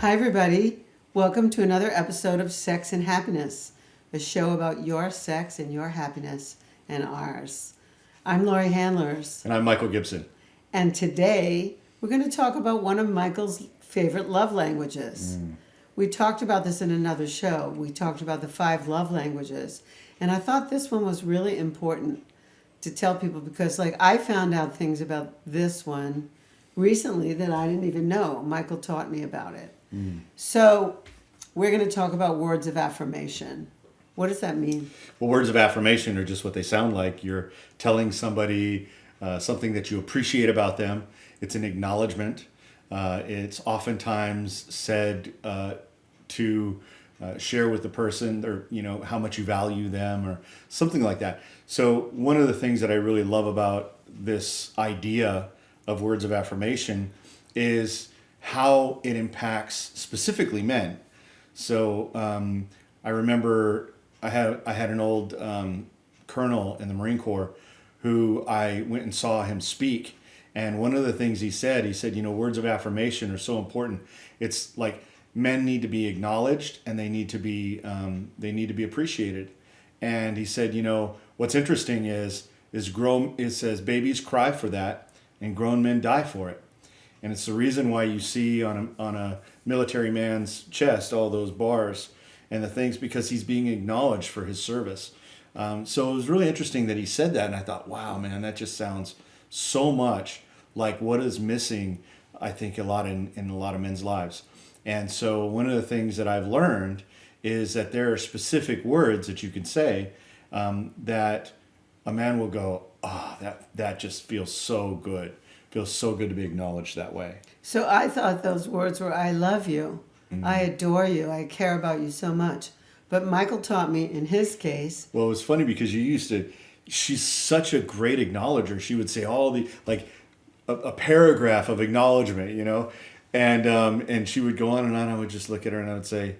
Hi, everybody. Welcome to another episode of Sex and Happiness, a show about your sex and your happiness and ours. I'm Laurie Handlers. And I'm Michael Gibson. And today we're going to talk about one of Michael's favorite love languages. We talked about this in another show. We talked about the 5 love languages. And I thought this one was really important to tell people because, I found out things about this one recently that I didn't even know. Michael taught me about it. So we're going to talk about words of affirmation. What does that mean? Well, words of affirmation are just what they sound like. You're telling somebody something that you appreciate about them. It's an acknowledgement. It's oftentimes said to share with the person or, how much you value them or something like that. So one of the things that I really love about this idea of words of affirmation is how it impacts specifically men. So I remember I had an old colonel in the Marine Corps who I went and saw him speak. And one of the things he said, words of affirmation are so important. It's like men need to be acknowledged and they need to be appreciated. And he said, what's interesting is it says babies cry for that and grown men die for it. And it's the reason why you see on a military man's chest all those bars and the things, because he's being acknowledged for his service. So it was really interesting that he said that, and I thought, wow, man, that just sounds so much like what is missing, I think, a lot in a lot of men's lives. And so one of the things that I've learned is that there are specific words that you can say that a man will go, that just feels so good. Feels so good to be acknowledged that way. So I thought those words were, I love you, I adore you, I care about you so much. But Michael taught me in his case. Well, it was funny because she's such a great acknowledger. She would say all the, a paragraph of acknowledgement, and she would go on and on. I would just look at her and I would say,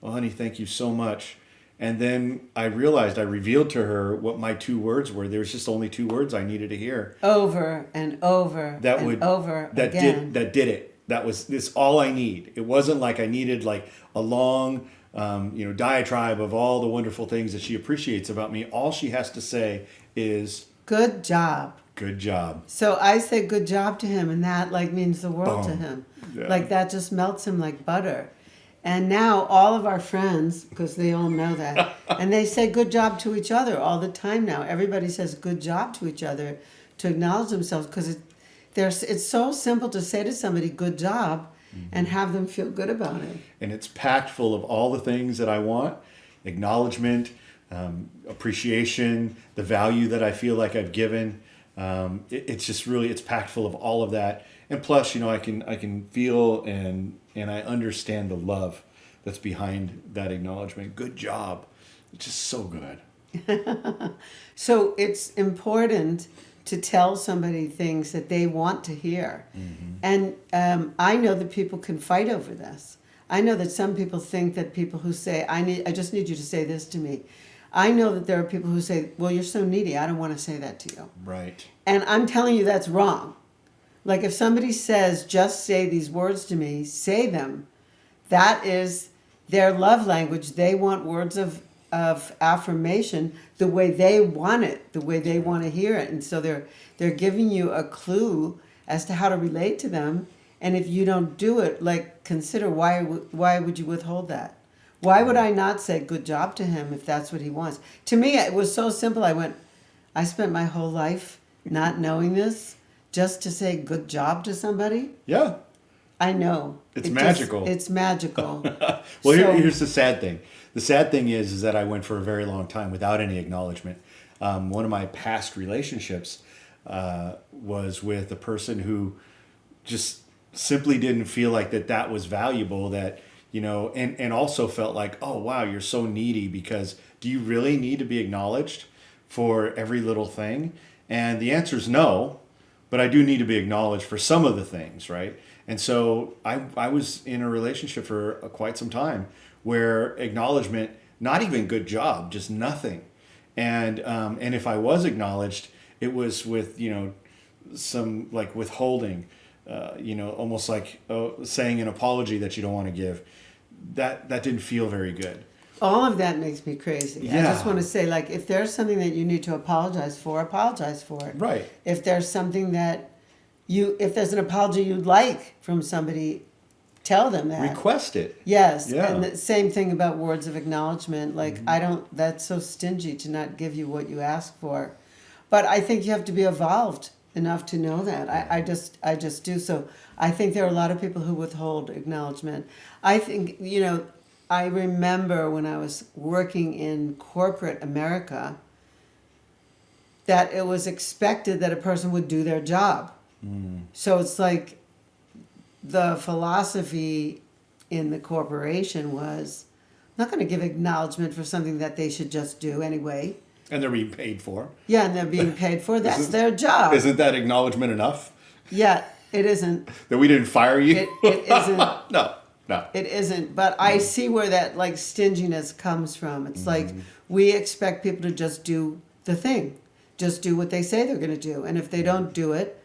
well, honey, thank you so much. And then I revealed to her what my 2 words were. There was just only 2 words I needed to hear. Over and over again. That did it. This all I need. It wasn't like I needed a long, diatribe of all the wonderful things that she appreciates about me. All she has to say is, good job. Good job. So I say good job to him, and that means the world to him. Yeah. That just melts him like butter. And now all of our friends, because they all know that, and they say good job to each other all the time now. Everybody says good job to each other to acknowledge themselves, because it's so simple to say to somebody good job and have them feel good about it. And it's packed full of all the things that I want: acknowledgement, appreciation, the value that I feel like I've given. It's just really, it's packed full of all of that. And plus, I can feel and I understand the love that's behind that acknowledgement. Good job. It's just so good. So it's important to tell somebody things that they want to hear. And I know that people can fight over this. I know that some people think that people who say, I just need you to say this to me. I know that there are people who say, well, you're so needy, I don't want to say that to you. Right. And I'm telling you that's wrong. If somebody says, just say these words to me, say them. That is their love language. They want words of affirmation the way they want it, the way they want to hear it. And so they're giving you a clue as to how to relate to them. And if you don't do it, consider why would you withhold that? Why would I not say good job to him if that's what he wants? To me, it was so simple. I spent my whole life not knowing this, just to say good job to somebody. Yeah. I know. It's magical. It's magical. Here's the sad thing. The sad thing is that I went for a very long time without any acknowledgement. One of my past relationships was with a person who just simply didn't feel like that was valuable, that, and also felt like, oh, wow, you're so needy, because do you really need to be acknowledged for every little thing? And the answer is no, but I do need to be acknowledged for some of the things, right? And so I was in a relationship for quite some time where acknowledgement, not even good job, just nothing. And if I was acknowledged, it was with, some withholding, almost like saying an apology that you don't want to give. That didn't feel very good. All of that makes me crazy. I Yeah. just want to say, like, if there's something that you need to apologize for it. Right. If there's something that if there's an apology you'd like from somebody, tell them that. Request it. Yes. Yeah. And the same thing about words of acknowledgement. Like, that's so stingy to not give you what you ask for. But I think you have to be evolved enough to know that. I just do. So I think there are a lot of people who withhold acknowledgement. I think, I remember when I was working in corporate America that it was expected that a person would do their job. So it's like the philosophy in the corporation was, I'm not going to give acknowledgement for something that they should just do anyway. And they're being paid for. Yeah, and they're being paid for. That's their job. Isn't that acknowledgement enough? Yeah, it isn't. That we didn't fire you? It isn't. No. It isn't. But I see where that like stinginess comes from. It's like we expect people to just do the thing, just do what they say they're going to do, and if they don't do it,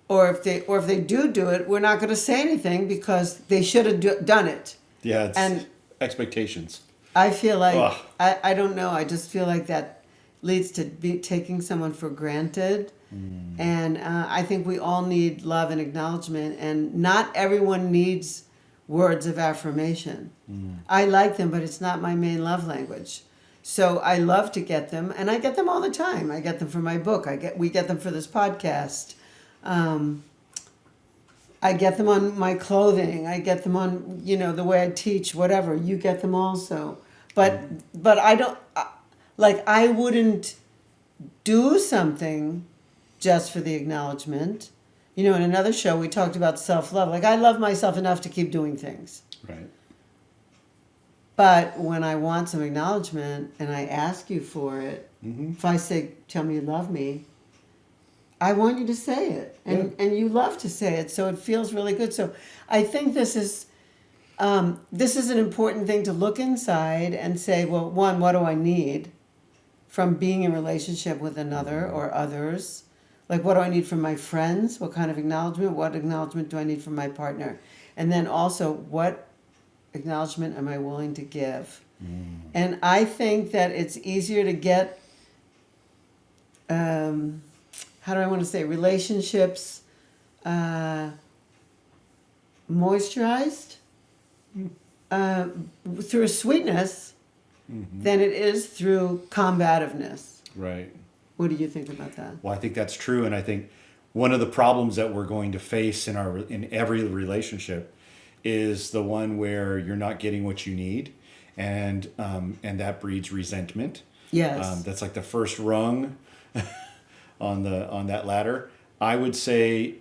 or if they do it, we're not going to say anything because they should have done it. Yeah, it's And expectations. I feel like Ugh. I don't know. I just feel like that leads to taking someone for granted, and I think we all need love and acknowledgement, and not everyone needs words of affirmation. I like them, but it's not my main love language. So I love to get them, and I get them all the time. I get them for my book. We get them for this podcast. I get them on my clothing. I get them on, the way I teach, whatever. You get them also. But I don't, I wouldn't do something just for the acknowledgement. In another show, we talked about self-love. Like, I love myself enough to keep doing things. Right. But when I want some acknowledgement and I ask you for it, if I say, tell me you love me, I want you to say it. And you love to say it, so it feels really good. So I think this is an important thing to look inside and say, well, one, what do I need from being in relationship with another or others? Like, what do I need from my friends? What kind of acknowledgement? What acknowledgement do I need from my partner? And then also, what acknowledgement am I willing to give? And I think that it's easier to get, how do I want to say, relationships moisturized through sweetness than it is through combativeness. Right. What do you think about that? Well, I think that's true, and I think one of the problems that we're going to face in every relationship is the one where you're not getting what you need, and that breeds resentment. Yes. That's like the first rung on that ladder. I would say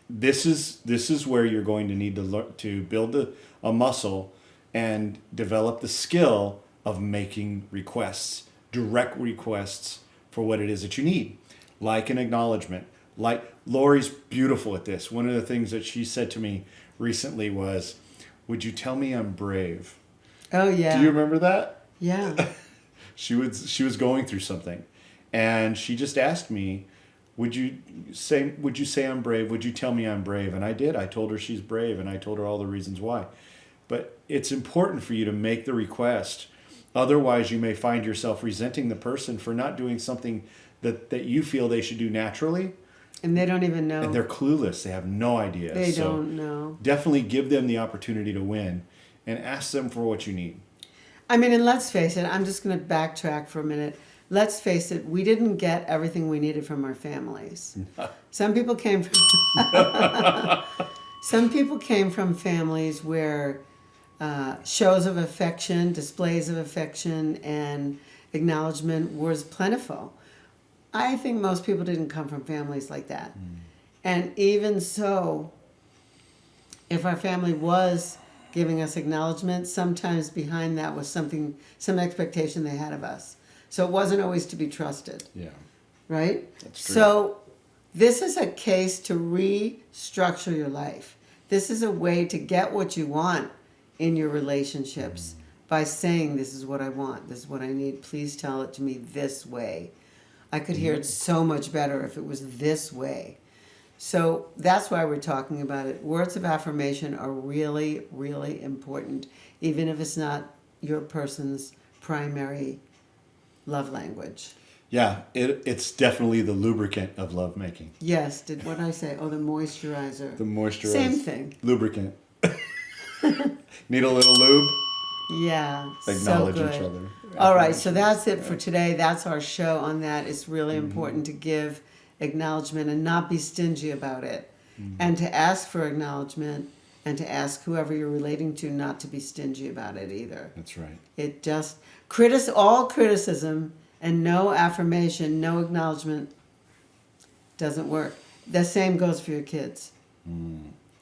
this is where you're going to need to learn to build a muscle and develop the skill of making requests, direct requests for what it is that you need, like an acknowledgement. Like, Laurie's beautiful at this. One of the things that she said to me recently was, "Would you tell me I'm brave?" Oh yeah. Do you remember that? Yeah. She was going through something, and she just asked me, would you say I'm brave? Would you tell me I'm brave? And I did. I told her she's brave, and I told her all the reasons why. But it's important for you to make the request. Otherwise, you may find yourself resenting the person for not doing something that you feel they should do naturally. And they don't even know. And they're clueless. They have no idea. They don't know. Definitely give them the opportunity to win and ask them for what you need. I mean, and let's face it, I'm just going to backtrack for a minute. Let's face it, we didn't get everything we needed from our families. Some people came from families where shows of affection, displays of affection, and acknowledgement was plentiful. I think most people didn't come from families like that. And even so, if our family was giving us acknowledgement, sometimes behind that was some expectation they had of us. So it wasn't always to be trusted. Yeah. Right? That's true. So this is a case to restructure your life. This is a way to get what you want in your relationships by saying, this is what I want, this is what I need, please tell it to me this way. I could hear it so much better if it was this way. So that's why we're talking about it. Words of affirmation are really, really important, even if it's not your person's primary love language. Yeah, it's definitely the lubricant of lovemaking. Yes, what did I say? Oh, the moisturizer. The moisturizer. Same thing. Lubricant. Need a little lube? Yeah, Acknowledge so good. each other. All right, so that's it for today. That's our show on that. It's really important to give acknowledgement and not be stingy about it, and to ask for acknowledgement, and to ask whoever you're relating to not to be stingy about it either. That's right. It just all criticism and no affirmation, no acknowledgement doesn't work. The same goes for your kids.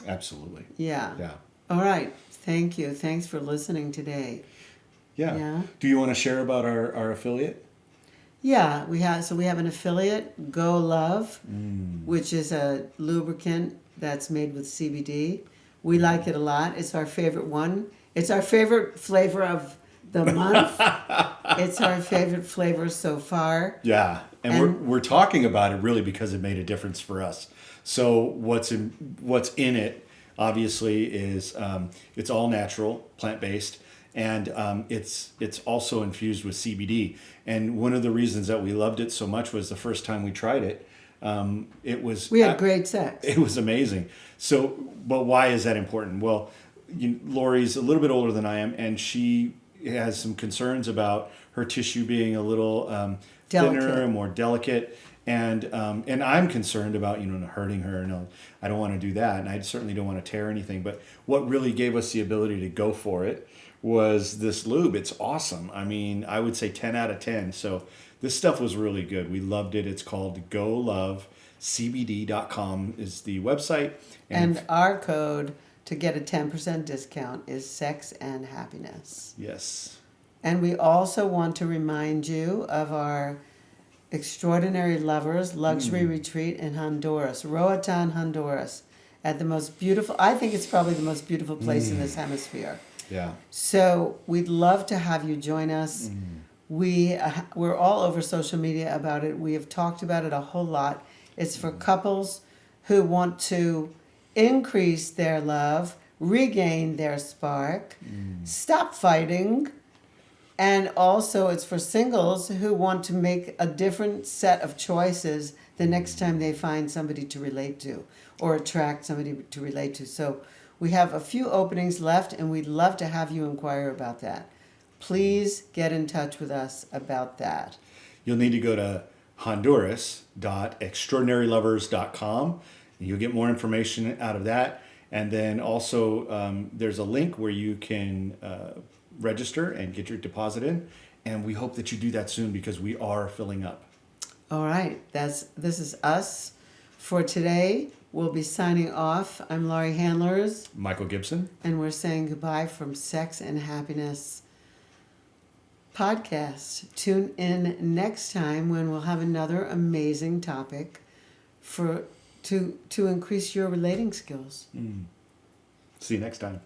Absolutely. Yeah. Yeah. All right. Thank you. Thanks for listening today. Yeah. Yeah. Do you want to share about our affiliate? Yeah, we have an affiliate, Go Love, which is a lubricant that's made with CBD. We like it a lot. It's our favorite one. It's our favorite flavor of the month. It's our favorite flavor so far. Yeah, and we're talking about it really because it made a difference for us. So what's in it, obviously, is it's all natural, plant-based, and it's also infused with CBD. And one of the reasons that we loved it so much was the first time we tried it. We had great sex. It was amazing. So, but why is that important? Well, Laurie's a little bit older than I am, and she has some concerns about her tissue being a little thinner and more delicate. And I'm concerned about hurting her. No, I don't want to do that, and I certainly don't want to tear anything. But what really gave us the ability to go for it was this lube. It's awesome. I mean, I would say 10 out of 10. So this stuff was really good. We loved it. It's called GoLoveCBD.com is the website. And our code to get a 10% discount is Sex and Happiness. Yes. And we also want to remind you of our Extraordinary Lovers Luxury Retreat in Honduras, Roatan, Honduras, at the most beautiful, I think it's probably the most beautiful place in this hemisphere. Yeah. So we'd love to have you join us. We're all over social media about it. We have talked about it a whole lot. It's for couples who want to increase their love, regain their spark, stop fighting, and also it's for singles who want to make a different set of choices the next time they find somebody to relate to or attract somebody to relate to. So we have a few openings left, and we'd love to have you inquire about that. Please get in touch with us about that. You'll need to go to honduras.extraordinarylovers.com. You'll get more information out of that. And then also there's a link where you can register and get your deposit in. And we hope that you do that soon because we are filling up. All right. This is us for today. We'll be signing off. I'm Laurie Handlers. Michael Gibson. And we're saying goodbye from Sex and Happiness podcast. Tune in next time when we'll have another amazing topic to increase your relating skills. See you next time.